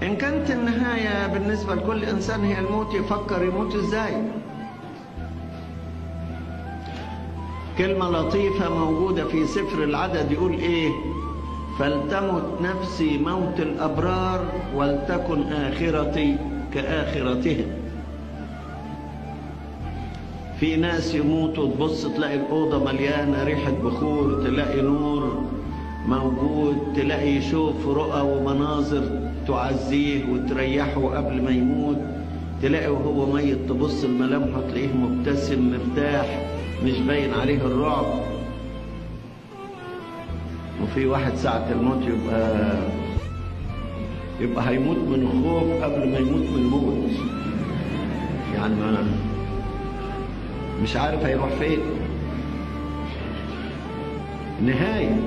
إن كانت النهاية بالنسبة لكل إنسان هي الموت، يفكر يموت إزاي. كلمة لطيفة موجودة في سفر العدد يقول إيه؟ فلتمت نفسي موت الأبرار ولتكن آخرتي كآخرتهم. في ناس يموتوا تبص تلاقي الأوضة مليانة ريحة بخور، تلاقي نور موجود، تلاقي يشوف رؤى ومناظر تعزيه وتريحه قبل ما يموت، تلاقي وهو ميت تبص لملامحه تلاقيه مبتسم مرتاح مش باين عليه الرعب. وفي واحد ساعة الموت يبقى هيموت من الخوف قبل ما يموت من الموت، يعني مش عارف هيروح فين. نهاية